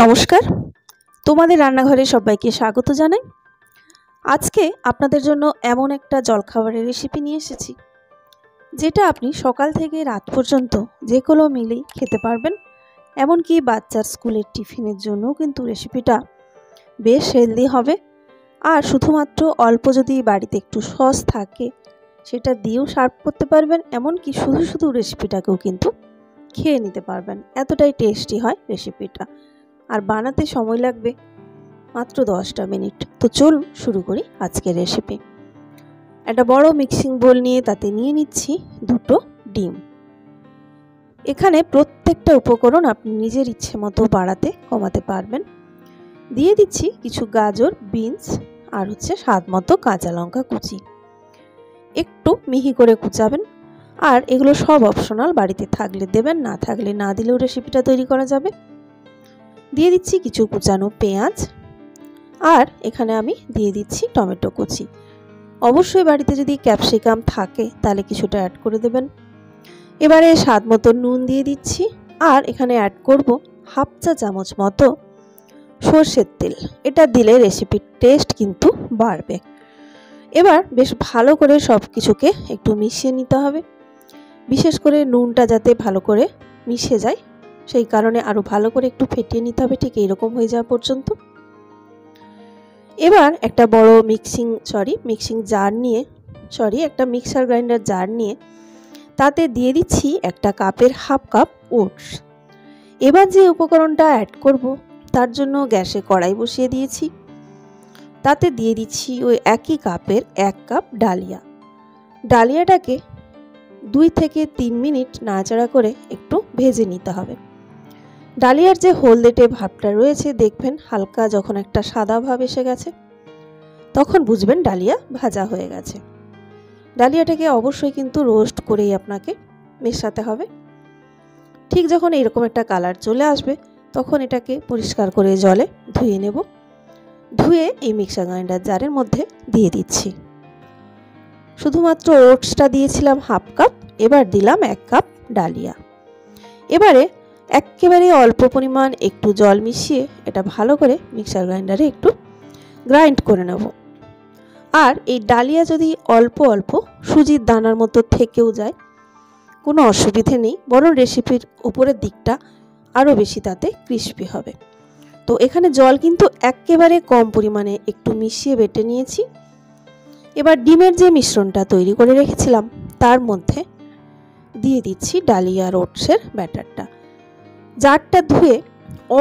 নমস্কার, তোমাদের রান্নাঘরে সবাইকে স্বাগত জানাই। আজকে আপনাদের জন্য এমন একটা জলখাবারের রেসিপি নিয়ে এসেছি, যেটা আপনি সকাল থেকে রাত পর্যন্ত যে কোনো মিলেই খেতে পারবেন। এমনকি বাচ্চার স্কুলের টিফিনের জন্যও কিন্তু রেসিপিটা বেশ হেলদি হবে। আর শুধুমাত্র অল্প যদি বাড়িতে একটু সস থাকে, সেটা দিয়েও সার্ভ করতে পারবেন। এমনকি শুধু শুধু রেসিপিটাকেও কিন্তু খেয়ে নিতে পারবেন, এতটাই টেস্টি হয় রেসিপিটা। আর বানাতে সময় লাগবে মাত্র 10টা মিনিট। তো চলুন শুরু করি আজকের রেসিপি। একটা বড় মিক্সিং বোল নিয়ে তাতে নিয়ে নিচ্ছি 2টো ডিম। এখানে প্রত্যেকটা উপকরণ আপনি নিজের ইচ্ছে মতো বাড়াতে কমাতে পারবেন। দিয়ে দিচ্ছি কিছু গাজর, বিনস আর স্বাদ মতো কাঁচা লঙ্কা কুচি। একটু মিহি করে কুচাবেন। আর এগুলো সব অপশনাল, বাড়িতে থাকলে দেবেন, না থাকলে না দিলেও রেসিপিটা তৈরি করা যাবে। দিয়ে দিচ্ছি কিছু কুচানো পেঁয়াজ, আর এখানে আমি দিয়ে দিচ্ছি টমেটো কুচি। অবশ্যই বাড়িতে যদি ক্যাপসিকাম থাকে তাহলে কিছুটা অ্যাড করে দেবেন। এবারে স্বাদ মতো নুন দিয়ে দিচ্ছি, আর এখানে অ্যাড করব হাফ চা চামচ মতো সর্ষের তেল। এটা দিলে রেসিপির টেস্ট কিন্তু বাড়বে। এবার বেশ ভালো করে সব কিছুকে একটু মিশিয়ে নিতে হবে। বিশেষ করে নুনটা যাতে ভালো করে মিশে যায়, সেই কারণে আরও ভালো করে একটু ফেটিয়ে নিতে হবে, ঠিক এইরকম হয়ে যাওয়া পর্যন্ত। এবার একটা বড় একটা মিক্সার গ্রাইন্ডার জার নিয়ে তাতে দিয়ে দিচ্ছি একটা কাপের হাফ কাপ ওটস। এবার যে উপকরণটা অ্যাড করব তার জন্য গ্যাসে কড়াই বসিয়ে দিয়েছি। তাতে দিয়ে দিচ্ছি ওই একই কাপের 1 কাপ ডালিয়া। ডালিয়াটাকে 2 থেকে 3 মিনিট নাড়াচাড়া করে একটু ভেজে নিতে হবে। ডালিয়ার যে হলদেটে ভাবটা রয়েছে, দেখবেন হালকা যখন একটা সাদা ভাব এসে গেছে, তখন বুঝবেন ডালিয়া ভাজা হয়ে গেছে। ডালিয়াটাকে অবশ্যই কিন্তু রোস্ট করেই আপনাকে মেশাতে হবে। ঠিক যখন এরকম একটা কালার চলে আসবে, তখন এটাকে পরিষ্কার করে জলে ধুয়ে নেব। ধুয়ে এই মিক্সার গ্রাইন্ডার জারের মধ্যে দিয়ে দিচ্ছি। শুধুমাত্র ওটসটা দিয়েছিলাম হাফ কাপ, এবার দিলাম 1 কাপ ডালিয়া। এবারে একেবারে অল্প পরিমাণ একটু জল মিশিয়ে এটা ভালো করে মিক্সার গ্রাইন্ডারে একটু গ্রাইন্ড করে নেব। আর এই ডালিয়া যদি অল্প অল্প সুজির দানার মতো থেকেও যায়, কোনো অসুবিধে নেই, বরং রেসিপির উপরের দিকটা আরও বেশি তাতে ক্রিস্পি হবে। তো এখানে জল কিন্তু একেবারে কম পরিমাণে একটু মিশিয়ে বেটে নিয়েছি। এবার ডিমের যে মিশ্রণটা তৈরি করে রেখেছিলাম তার মধ্যে দিয়ে দিচ্ছি ডালিয়া আর ওটসের ব্যাটারটা। জারটা ধুয়ে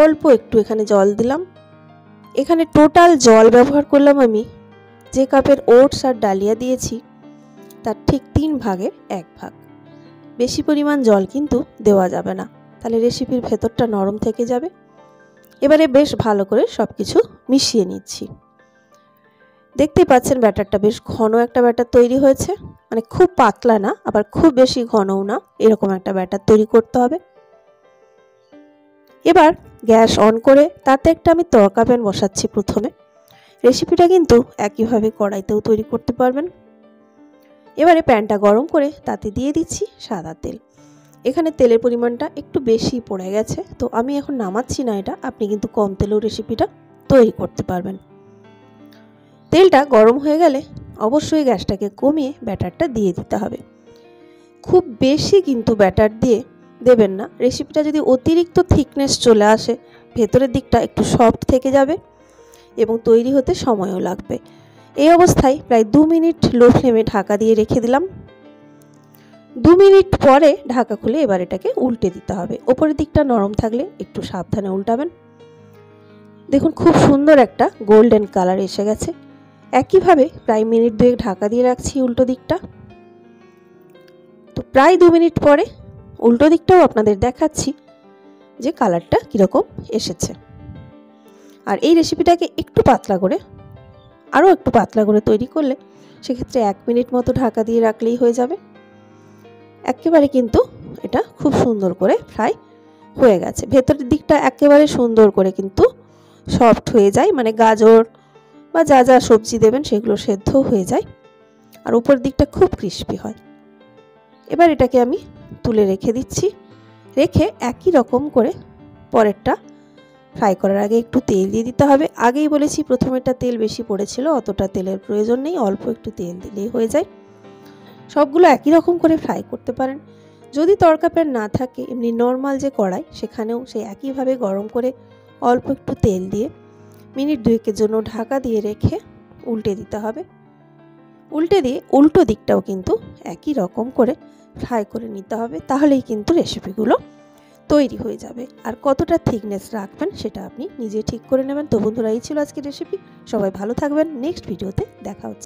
অল্প একটু এখানে জল দিলাম। এখানে টোটাল জল ব্যবহার করলাম আমি যে কাপের ওটস আর ডালিয়া দিয়েছি তার ঠিক 3 ভাগের 1 ভাগ। বেশি পরিমাণ জল কিন্তু দেওয়া যাবে না, তাহলে রেসিপির ভেতরটা নরম থেকে যাবে। এবারে বেশ ভালো করে সব কিছু মিশিয়ে নিচ্ছি। দেখতেই পাচ্ছেন ব্যাটারটা বেশ ঘন একটা ব্যাটার তৈরি হয়েছে, মানে খুব পাতলা না, আবার খুব বেশি ঘনও না, এরকম একটা ব্যাটার তৈরি করতে হবে। এবার গ্যাস অন করে তাতে একটা আমি তড়কা প্যান বসাচ্ছি প্রথমে। রেসিপিটা কিন্তু একইভাবে কড়াইতেও তৈরি করতে পারবেন। এবারে প্যানটা গরম করে তাতে দিয়ে দিচ্ছি সাদা তেল। এখানে তেলের পরিমাণটা একটু বেশি পড়ে গেছে, তো আমি এখন নামাচ্ছি না এটা, আপনি কিন্তু কম তেলেও রেসিপিটা তৈরি করতে পারবেন। তেলটা গরম হয়ে গেলে অবশ্যই গ্যাসটাকে কমিয়ে ব্যাটারটা দিয়ে দিতে হবে। খুব বেশি কিন্তু ব্যাটার দিয়ে দেবেন না, রেসিপিটা যদি অতিরিক্ত থিকনেস চলে আসে, ভেতরের দিকটা একটু সফট থেকে যাবে এবং তৈরি হতে সময়ও লাগবে। এই অবস্থায় প্রায় 2 মিনিট লো ফ্লেমে ঢাকা দিয়ে রেখে দিলাম। 2 মিনিট পরে ঢাকা খুলে এবার এটাকে উল্টে দিতে হবে। ওপরের দিকটা নরম থাকলে একটু সাবধানে উল্টাবেন। দেখুন খুব সুন্দর একটা গোল্ডেন কালার এসে গেছে। একইভাবে প্রায় মিনিট 2 ঢাকা দিয়ে রাখছি উল্টো দিকটা। তো প্রায় 2 মিনিট পরে উল্টো দিকটাও আপনাদের দেখাচ্ছি যে কালারটা কীরকম এসেছে। আর এই রেসিপিটাকে আরও একটু পাতলা করে তৈরি করলে সেক্ষেত্রে 1 মিনিট মতো ঢাকা দিয়ে রাখলেই হয়ে যাবে। একেবারে কিন্তু এটা খুব সুন্দর করে ফ্রাই হয়ে গেছে। ভেতরের দিকটা একেবারে সুন্দর করে কিন্তু সফট হয়ে যায়, মানে গাজর বা যা যা সবজি দেবেন সেগুলো সেদ্ধ হয়ে যায়, আর উপরের দিকটা খুব ক্রিস্পি হয়। এবার এটাকে আমি তুলে রেখে দিচ্ছি। রেখে একই রকম করে পরেরটা ফ্রাই করার আগে একটু তেল দিয়ে দিতে হবে। আগেই বলেছি প্রথমেরটা তেল বেশি পড়েছিল, অতটা তেলের প্রয়োজন নেই, অল্প একটু তেল দিলেই হয়ে যায়। সবগুলো একই রকম করে ফ্রাই করতে পারেন। যদি তড়কা প্যান না থাকে, এমনি নর্মাল যে কড়াই, সেখানেও সেই একইভাবে গরম করে অল্প একটু তেল দিয়ে মিনিট 2-এর জন্য ঢাকা দিয়ে রেখে উল্টে দিতে হবে। উল্টে দিয়ে উল্টো দিকটাও কিন্তু একই রকম করে ফ্রাই করে নিতে হবে, তাহলেই কিন্তু রেসিপিগুলো তৈরি হয়ে যাবে। আর কতটা থিকনেস রাখবেন সেটা আপনি নিজে ঠিক করে নেবেন। তো বন্ধুরা, এই ছিল আজকের রেসিপি। সবাই ভালো থাকবেন। নেক্সট ভিডিওতে দেখা হচ্ছে।